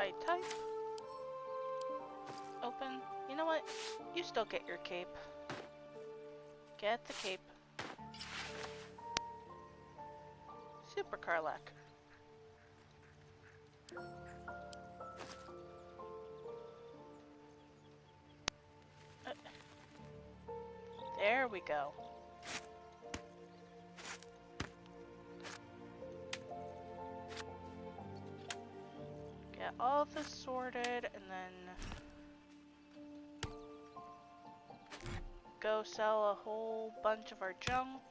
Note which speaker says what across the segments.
Speaker 1: I type. Open. You know what? You still get your cape. Get the cape. Super Karlach. There we go. Get all this sorted and then go sell a whole bunch of our junk.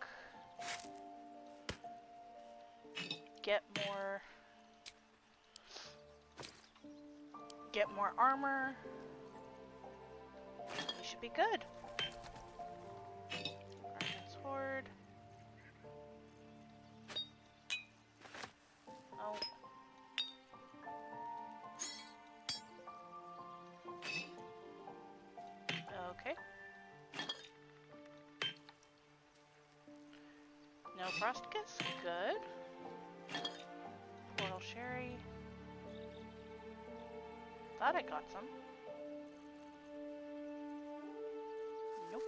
Speaker 1: Get more armor. We should be good. Armor's Horde. Oh. Okay. No frost kiss? Good. Portal sherry. Thought I got some. Nope.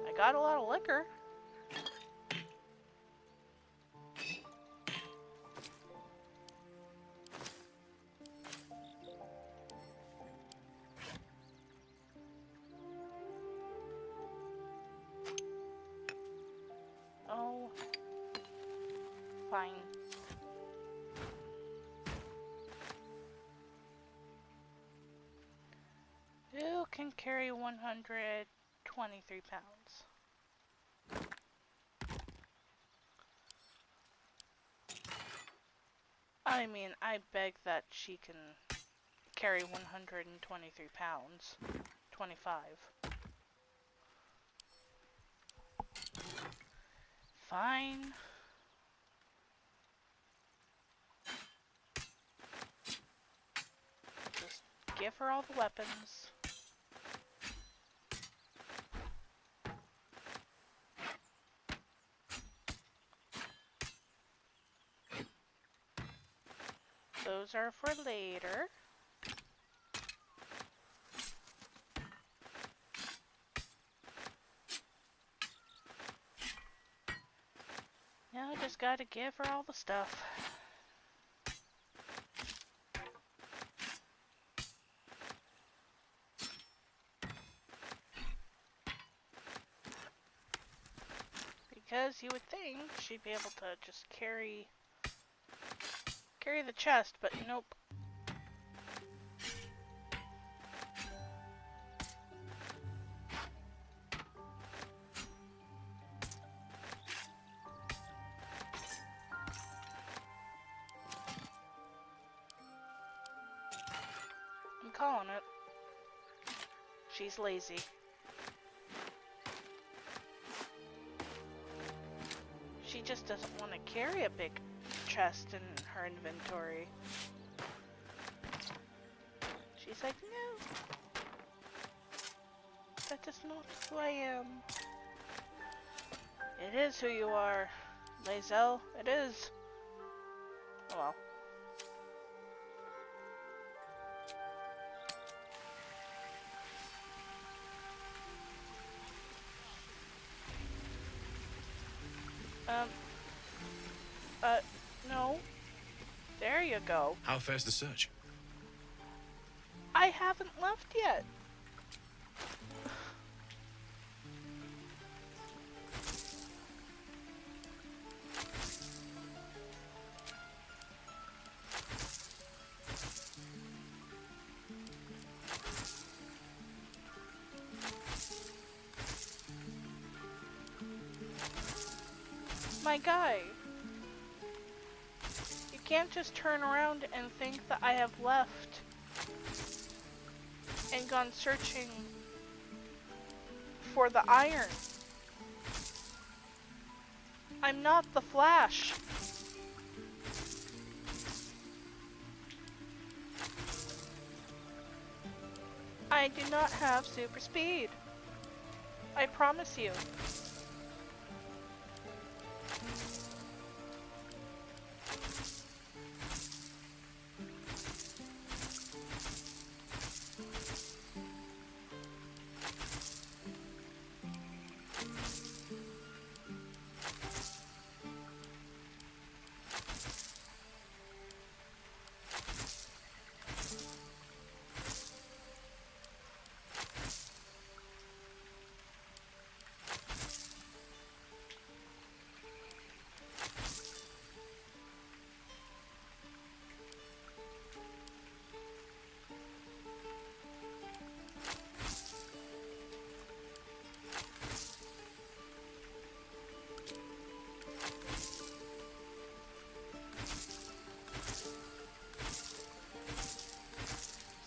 Speaker 1: I got a lot of liquor. Oh, fine. Who can carry 123 pounds? I mean, I beg that she can carry 123 pounds. 25. Fine. Just give her all the weapons. Those are for later. Now I just gotta give her all the stuff. Because you would think she'd be able to just carry the chest, but nope. I'm calling it. She's lazy. She just doesn't want to carry a big chest in her inventory. She's like, no. That is not who I am. It is who you are, Lae'zel. It is. Oh well. No. There you go.
Speaker 2: How fares the search?
Speaker 1: I haven't left yet. My guy. You can't just turn around and think that I have left and gone searching for the iron. I'm not the Flash. I do not have super speed. I promise you.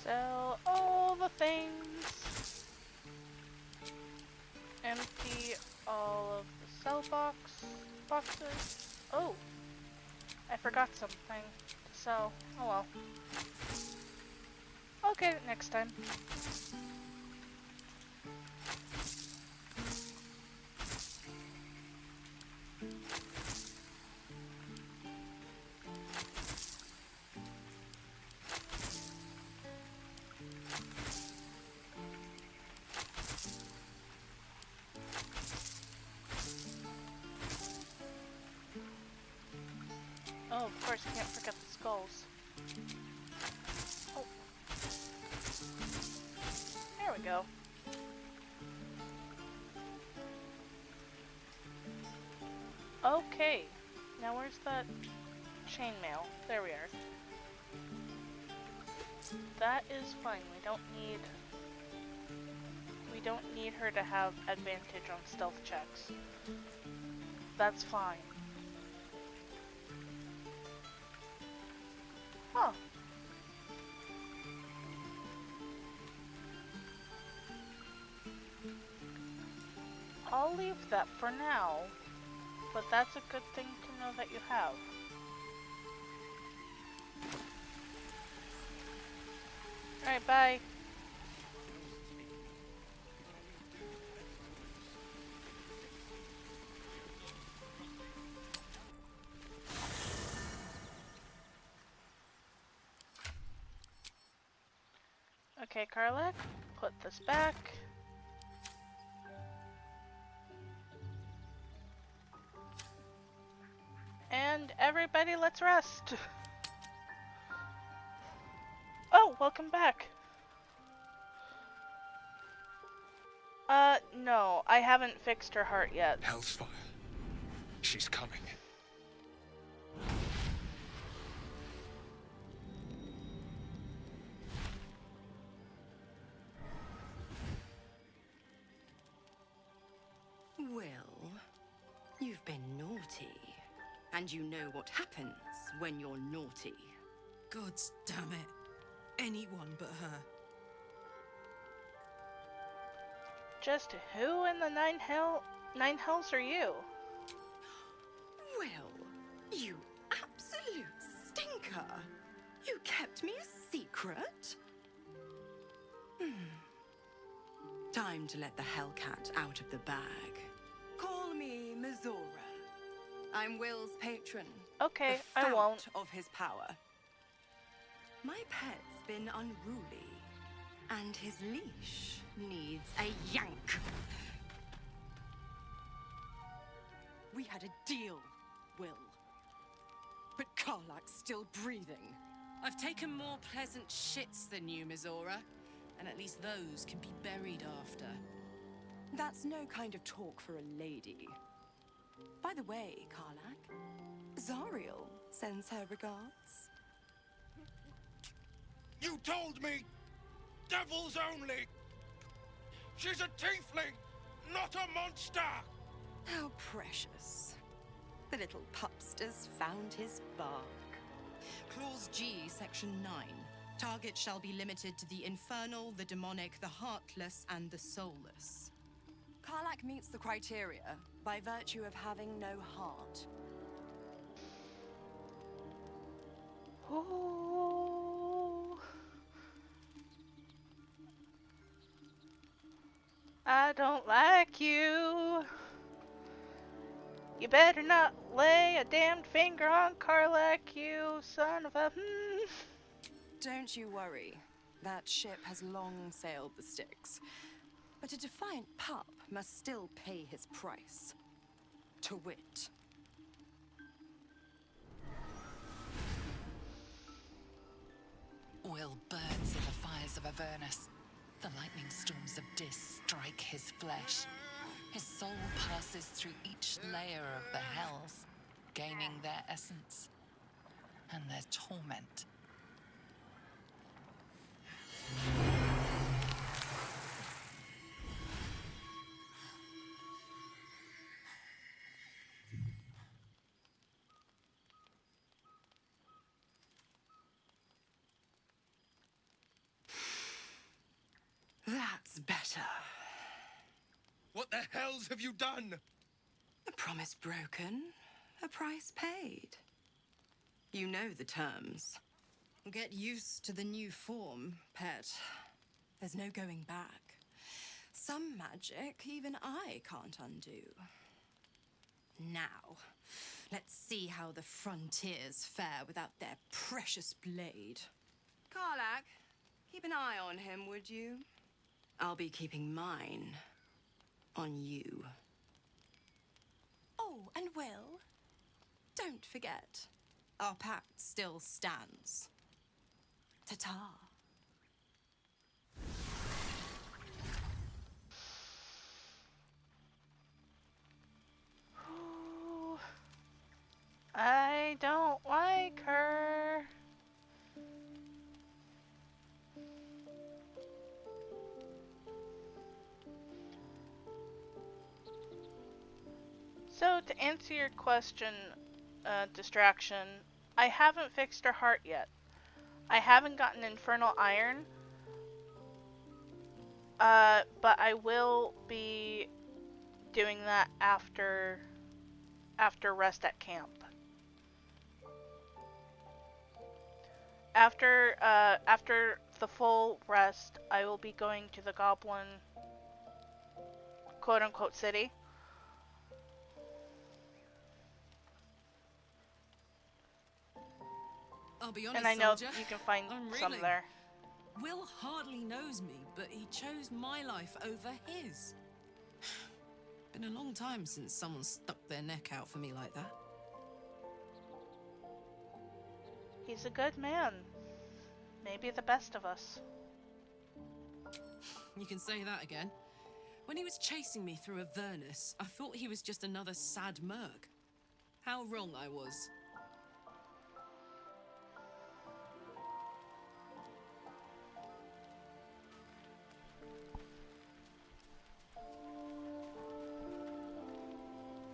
Speaker 1: Sell all the things. Empty all of the sell boxes. Oh, I forgot something to sell. Oh well. I'll get it next time. Oh, of course, can't forget the skulls. Oh. There we go. Okay. Now where's that chainmail? There we are. That is fine. We don't need her to have advantage on stealth checks. That's fine. Huh. I'll leave that for now, but that's a good thing to know that you have. Alright, bye. Okay, Karlak, put this back. And everybody, let's rest. Oh, welcome back. No, I haven't fixed her heart yet.
Speaker 2: Hellfire. She's coming.
Speaker 3: Well, you've been naughty. And you know what happens when you're naughty.
Speaker 4: Gods damn it. Anyone but her.
Speaker 1: Just who in the nine hells are you?
Speaker 3: Well, you absolute stinker. You kept me a secret? Time to let the Hellcat out of the bag. Call me Mizora. I'm Will's patron.
Speaker 1: Okay,
Speaker 3: the
Speaker 1: I
Speaker 3: fount
Speaker 1: won't.
Speaker 3: of his power. My pet's been unruly, and his leash needs a yank. We had a deal, Will. But Karlak's still breathing.
Speaker 4: I've taken more pleasant shits than you, Mizora. And at least those can be buried after.
Speaker 3: That's no kind of talk for a lady. By the way, Karlak, Zariel sends her regards.
Speaker 2: You told me! Devils only! She's a tiefling, not a monster!
Speaker 3: How precious. The little pupster's found his bark.
Speaker 4: Clause G, Section 9. Target shall be limited to the infernal, the demonic, the heartless, and the soulless.
Speaker 3: Karlak meets the criteria by virtue of having no heart.
Speaker 1: Ooh. I don't like you. You better not lay a damned finger on Karlak, you son of a
Speaker 3: Don't you worry. That ship has long sailed the Styx. But a defiant pup must still pay his price. To wit.
Speaker 5: Will burns in the fires of Avernus. The lightning storms of Dis strike his flesh. His soul passes through each layer of the hells, gaining their essence and their torment.
Speaker 3: That's better.
Speaker 2: What the hells have you done?
Speaker 3: A promise broken, a price paid. You know the terms.
Speaker 4: Get used to the new form, pet.
Speaker 3: There's no going back. Some magic even I can't undo. Now, let's see how the frontiers fare without their precious blade. Karlak, keep an eye on him, would you? I'll be keeping mine on you. Oh, and Will, don't forget, our pact still stands. Ta-ta.
Speaker 1: Ooh, I don't like her. So, to answer your question, Distraction, I haven't fixed her heart yet. I haven't gotten Infernal Iron, but I will be doing that after rest at camp. After the full rest, I will be going to the Goblin quote-unquote city.
Speaker 6: I'll be honest,
Speaker 1: And I know
Speaker 6: soldier,
Speaker 1: you can find
Speaker 6: I'm
Speaker 1: some
Speaker 6: reeling.
Speaker 1: there.
Speaker 6: Will hardly knows me, but he chose my life over his. Been a long time since someone stuck their neck out for me like that.
Speaker 1: He's a good man. Maybe the best of us.
Speaker 6: You can say that again. When he was chasing me through Avernus, I thought he was just another sad merc. How wrong I was.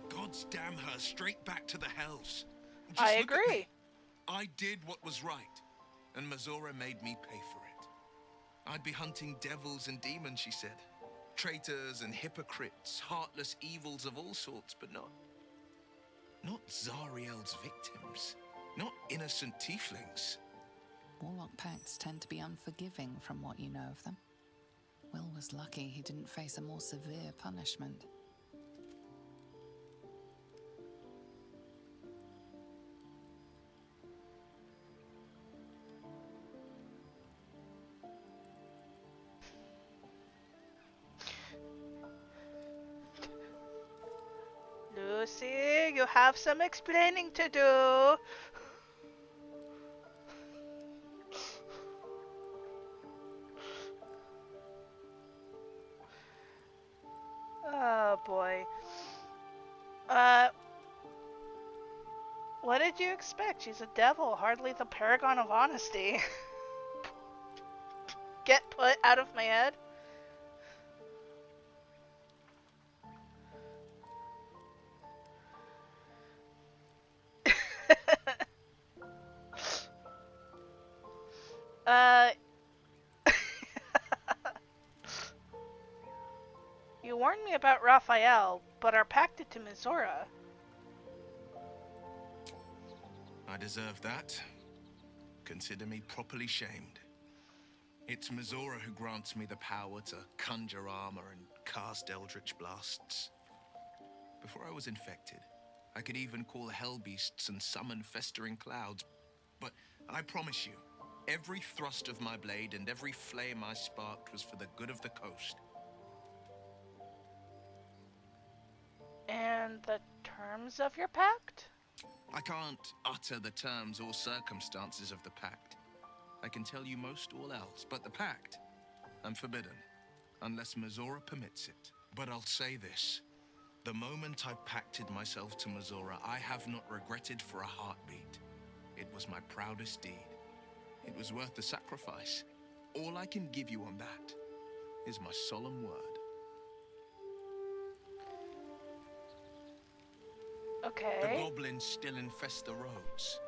Speaker 2: Gods damn her straight back to the hells. Just
Speaker 1: I
Speaker 2: look at
Speaker 1: agree.
Speaker 2: me. I did what was right, and Mazora made me pay for it. I'd be hunting devils and demons, she said. Traitors and hypocrites, heartless evils of all sorts, but not Zariel's victims. Not innocent tieflings.
Speaker 5: Warlock pacts tend to be unforgiving from what you know of them. Will was lucky he didn't face a more severe punishment.
Speaker 1: Lucy, you have some explaining to do. Oh boy. What did you expect? She's a devil, hardly the paragon of honesty. Get put out of my head? You warned me about Raphael, but our pact to Mizora.
Speaker 2: I deserve that. Consider me properly shamed. It's Mharius who grants me the power to conjure armor and cast eldritch blasts. Before I was infected, I could even call hell beasts and summon festering clouds. But I promise you, every thrust of my blade and every flame I sparked was for the good of the coast.
Speaker 1: And the terms of your pact?
Speaker 2: I can't utter the terms or circumstances of the pact. I can tell you most all else, but the pact, I'm forbidden, unless Mharius permits it. But I'll say this. The moment I pacted myself to Mharius, I have not regretted for a heartbeat. It was my proudest deed. It was worth the sacrifice. All I can give you on that is my solemn word.
Speaker 1: Okay.
Speaker 2: The goblins still infest the roads.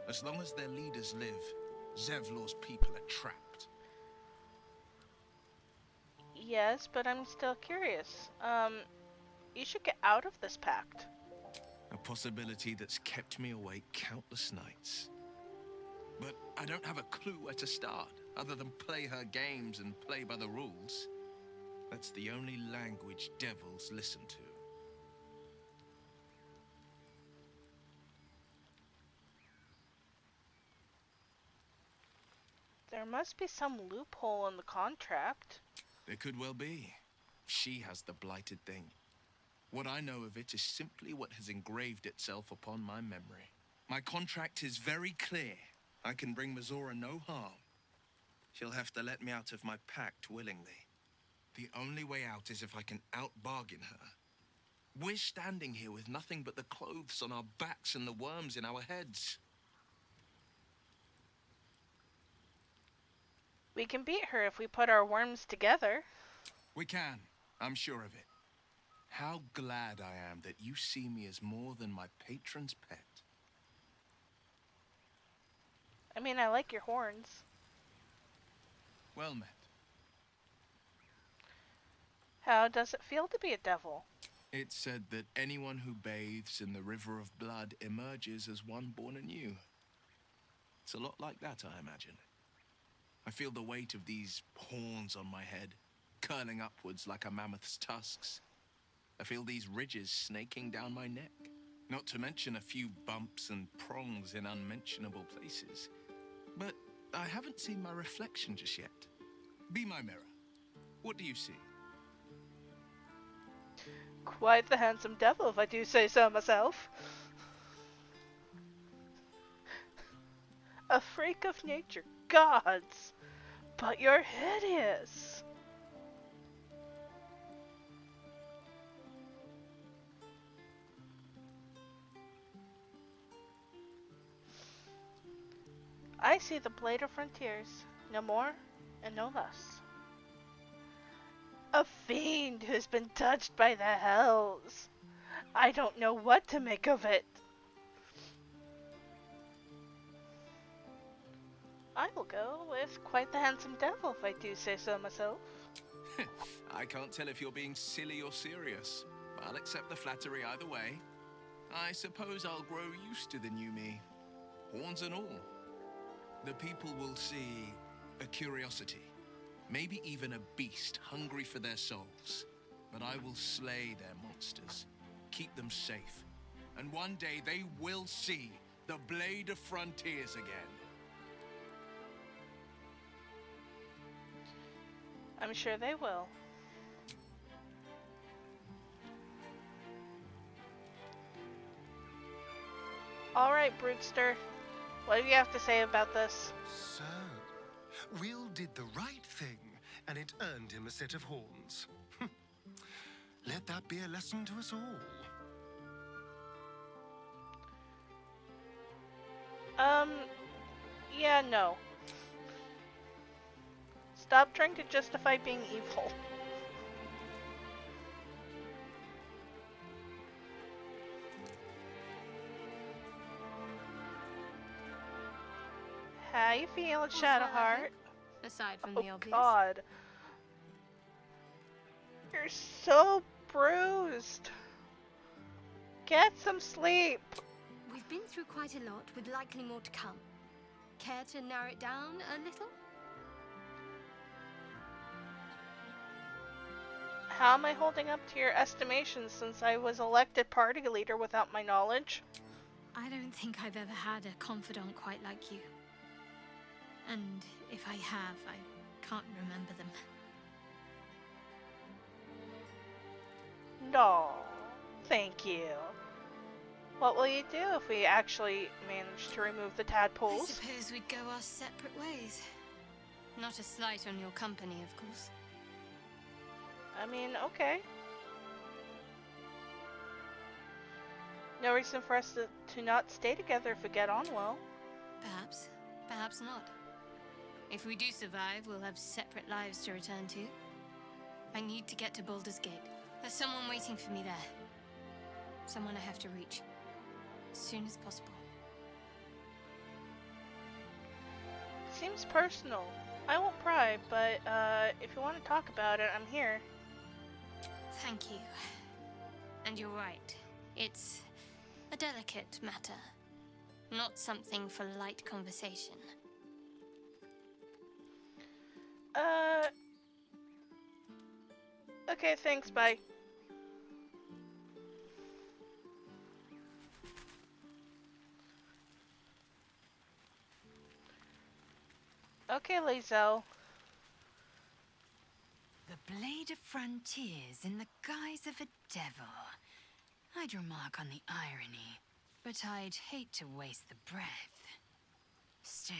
Speaker 2: As long as their leaders live, Zevlor's people are trapped.
Speaker 1: Yes, but I'm still curious. You should get out of this pact.
Speaker 2: A possibility that's kept me awake countless nights. But I don't have a clue where to start, other than play her games and play by the rules. That's the only language devils listen to.
Speaker 1: There must be some loophole in the contract.
Speaker 2: There could well be. She has the blighted thing. What I know of it is simply what has engraved itself upon my memory. My contract is very clear. I can bring Mharius no harm. She'll have to let me out of my pact willingly. The only way out is if I can out-bargain her. We're standing here with nothing but the clothes on our backs and the worms in our heads.
Speaker 1: We can beat her if we put our worms together.
Speaker 2: We can. I'm sure of it. How glad I am that you see me as more than my patron's pet.
Speaker 1: I mean, I like your horns.
Speaker 2: Well met.
Speaker 1: How does it feel to be a devil?
Speaker 2: It's said that anyone who bathes in the river of blood emerges as one born anew. It's a lot like that, I imagine. I feel the weight of these horns on my head, curling upwards like a mammoth's tusks. I feel these ridges snaking down my neck, not to mention a few bumps and prongs in unmentionable places. But I haven't seen my reflection just yet. Be my mirror. What do you see?
Speaker 1: Quite the handsome devil, if I do say so myself. A freak of nature, gods! But you're hideous! I see the blade of frontiers, no more and no less. A fiend who's been touched by the hells. I don't know what to make of it. I will go with quite the handsome devil, if I do say so myself.
Speaker 2: I can't tell if you're being silly or serious. I'll accept the flattery either way. I suppose I'll grow used to the new me, horns and all. The people will see a curiosity, maybe even a beast hungry for their souls. But I will slay their monsters, keep them safe, and one day they will see the Blade of Frontiers again.
Speaker 1: I'm sure they will. Alright, Broodster. What do you have to say about this?
Speaker 7: So, Will did the right thing, and it earned him a set of horns. Let that be a lesson to us all.
Speaker 1: Yeah, no. Stop trying to justify being evil. How you feeling, Shadowheart?
Speaker 8: Aside from
Speaker 1: Oh
Speaker 8: the obvious.
Speaker 1: God. You're so bruised. Get some sleep.
Speaker 8: We've been through quite a lot, with likely more to come. Care to narrow it down a little?
Speaker 1: How am I holding up to your estimation since I was elected party leader without my knowledge?
Speaker 8: I don't think I've ever had a confidant quite like you. And if I have, I can't remember them.
Speaker 1: No, thank you. What will you do if we actually manage to remove the
Speaker 8: I
Speaker 1: tadpoles?
Speaker 8: suppose we'd go our separate ways. Not a slight on your company, of course.
Speaker 1: I mean, okay. No reason for us to not stay together if we get on well.
Speaker 8: Perhaps. Perhaps not. If we do survive, we'll have separate lives to return to. I need to get to Baldur's Gate. There's someone waiting for me there. Someone I have to reach. As soon as possible.
Speaker 1: Seems personal. I won't pry, but if you want to talk about it, I'm here.
Speaker 8: Thank you. And you're right. It's a delicate matter. Not something for light conversation.
Speaker 1: Okay, thanks, bye. Okay, Lae'zel.
Speaker 9: The Blade of Frontiers in the guise of a devil. I'd remark on the irony, but I'd hate to waste the breath. Still,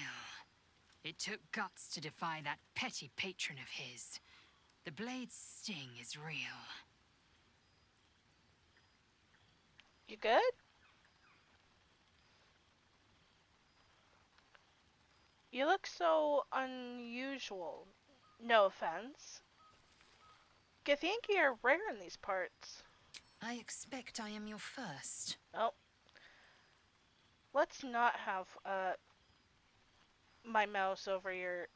Speaker 9: it took guts to defy that petty patron of his. The Blade's sting is real.
Speaker 1: You good? You look so unusual. No offense. Githyanki are rare in these parts.
Speaker 9: I expect I am your first.
Speaker 1: Oh. Let's not have my mouse over your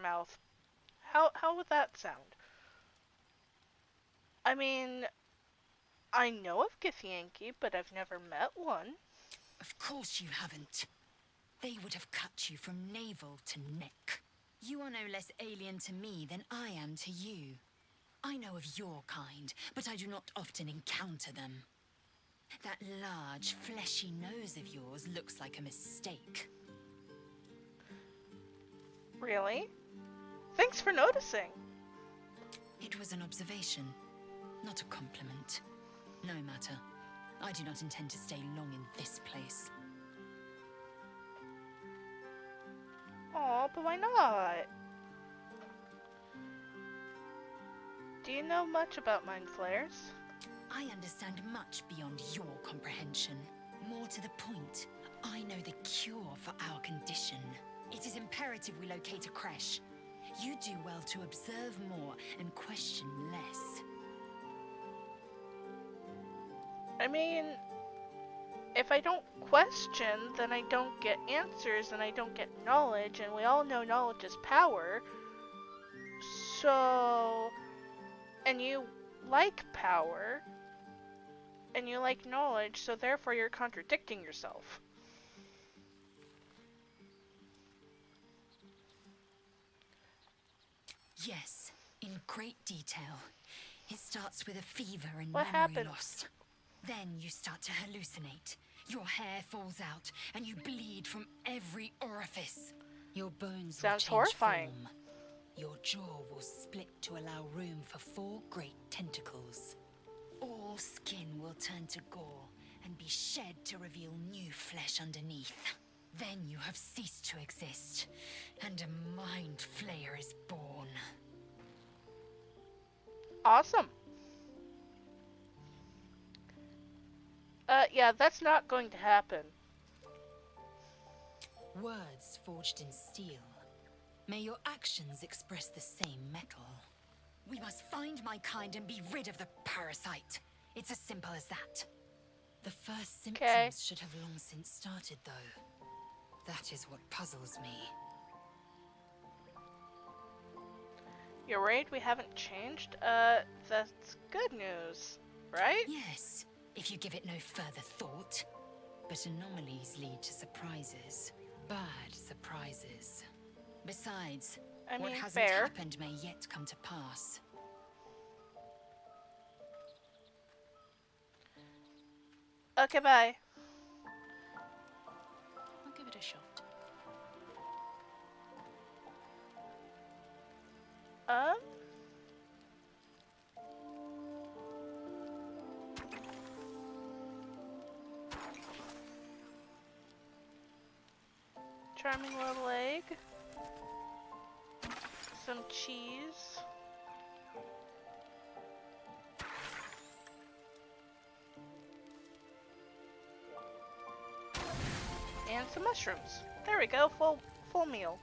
Speaker 1: mouth. How would that sound? I mean, I know of Githyanki, but I've never met one.
Speaker 9: Of course you haven't. They would have cut you from navel to neck. You are no less alien to me than I am to you. I know of your kind, but I do not often encounter them. That large, fleshy nose of yours looks like a mistake.
Speaker 1: Really? Thanks for noticing.
Speaker 9: It was an observation, not a compliment. No matter. I do not intend to stay long in this place.
Speaker 1: Aw, but why not? Do you know much about mind flayers?
Speaker 9: I understand much beyond your comprehension. More to the point, I know the cure for our condition. It is imperative we locate a creche. You do well to observe more and question less.
Speaker 1: I mean, if I don't question, then I don't get answers and I don't get knowledge, and we all know knowledge is power. So, and you like power, and you like knowledge, so therefore you're contradicting yourself.
Speaker 9: Yes, in great detail. It starts with a fever and
Speaker 1: What
Speaker 9: memory
Speaker 1: happened?
Speaker 9: loss. Then you start to hallucinate. Your hair falls out, and you bleed from every orifice. Your bones will
Speaker 1: Sounds
Speaker 9: change
Speaker 1: horrifying.
Speaker 9: form. Your jaw will split to allow room for 4 great tentacles. All skin will turn to gore and be shed to reveal new flesh underneath. Then you have ceased to exist, and a mind flayer is born.
Speaker 1: Awesome. Yeah, that's not going to happen.
Speaker 9: Words forged in steel. May your actions express the same metal. We must find my kind and be rid of the parasite. It's as simple as that. The first symptoms should have long since started, though. That is what puzzles me.
Speaker 1: You're worried we haven't changed? That's good news, right?
Speaker 9: Yes, if you give it no further thought. But anomalies lead to surprises. Bad surprises. Besides,
Speaker 1: I
Speaker 9: what
Speaker 1: mean,
Speaker 9: hasn't
Speaker 1: fair.
Speaker 9: happened may yet come to pass.
Speaker 1: Okay, bye.
Speaker 6: I'll give it a shot.
Speaker 1: Charming little egg. Some cheese. And some mushrooms. There we go, full meal.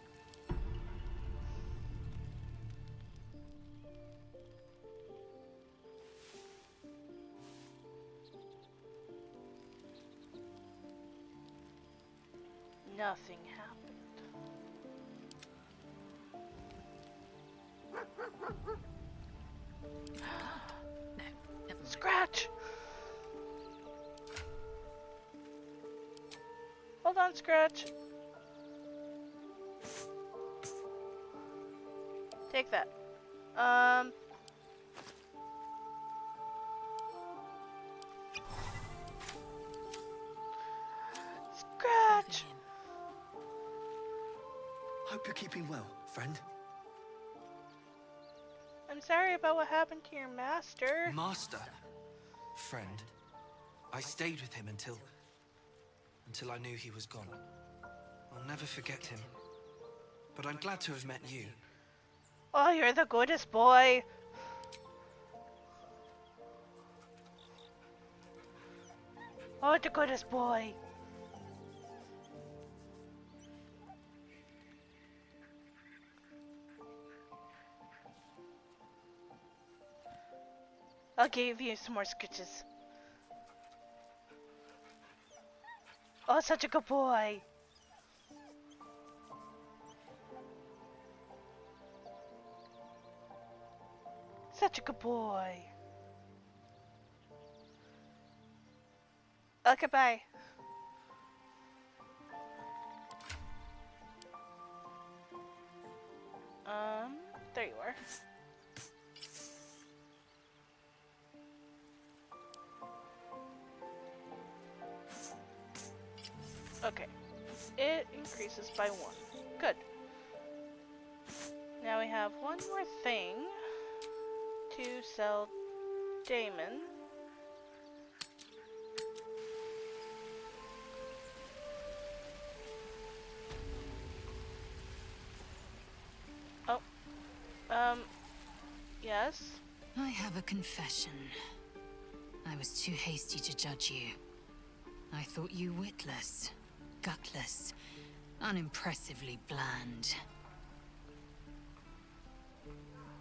Speaker 1: Nothing happened.
Speaker 6: No, never mind.
Speaker 1: Scratch! Hold on, Scratch. Take that. Scratch!
Speaker 10: Hope you're keeping well, friend.
Speaker 1: I'm sorry about what happened to your master.
Speaker 10: Master. Friend. I stayed with him until I knew he was gone. I'll never forget him. But I'm glad to have met you.
Speaker 1: Oh, you're the goodest boy. Oh, the goodest boy. I'll give you some more scritches. Oh, such a good boy. Such a good boy. Okay, bye. There you are. Okay. It increases by 1. Good. Now we have one more thing to sell Djmr. Oh. Yes?
Speaker 9: I have a confession. I was too hasty to judge you. I thought you witless, gutless, unimpressively bland.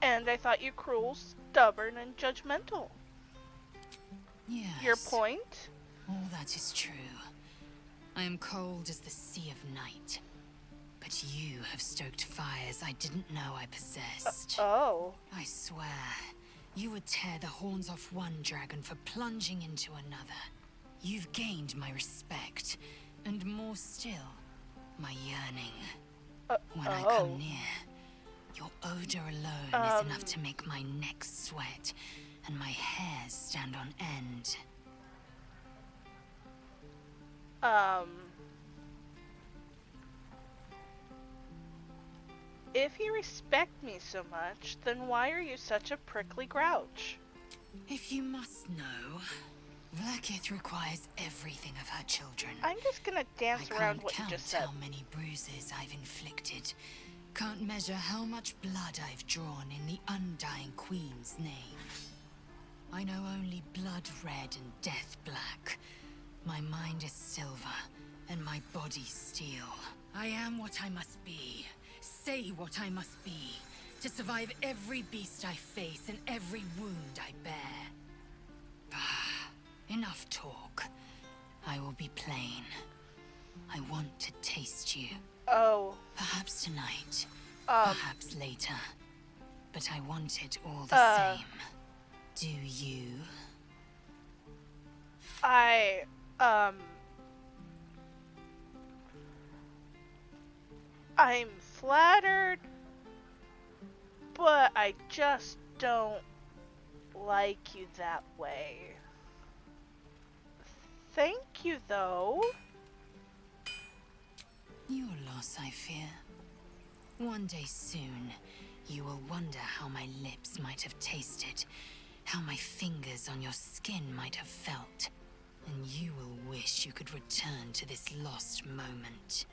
Speaker 1: And I thought you cruel, stubborn, and judgmental.
Speaker 9: Yes.
Speaker 1: Your point?
Speaker 9: All that is true. I am cold as the sea of night. But you have stoked fires I didn't know I possessed.
Speaker 1: Oh.
Speaker 9: I swear, you would tear the horns off one dragon for plunging into another. You've gained my respect, and more still, my yearning. When I come near, your odor alone is enough to make my neck sweat and my hairs stand on end.
Speaker 1: If you respect me so much, then why are you such a prickly grouch?
Speaker 9: If you must know, Vlaakith requires everything of her children.
Speaker 1: I'm just gonna dance around what you just said.
Speaker 9: I can't count how many bruises I've inflicted. Can't measure how much blood I've drawn in the Undying Queen's name. I know only blood red and death black. My mind is silver, and my body steel. I am what I must be. Say what I must be. To survive every beast I face and every wound I bear. Enough talk. I will be plain. I want to taste you.
Speaker 1: Oh.
Speaker 9: Perhaps tonight. Perhaps later. But I want it all the same. Do you?
Speaker 1: I'm flattered, but I just don't like you that way. Thank though.
Speaker 9: Your loss, I fear. One day soon, you will wonder how my lips might have tasted, how my fingers on your skin might have felt, and you will wish you could return to this lost moment.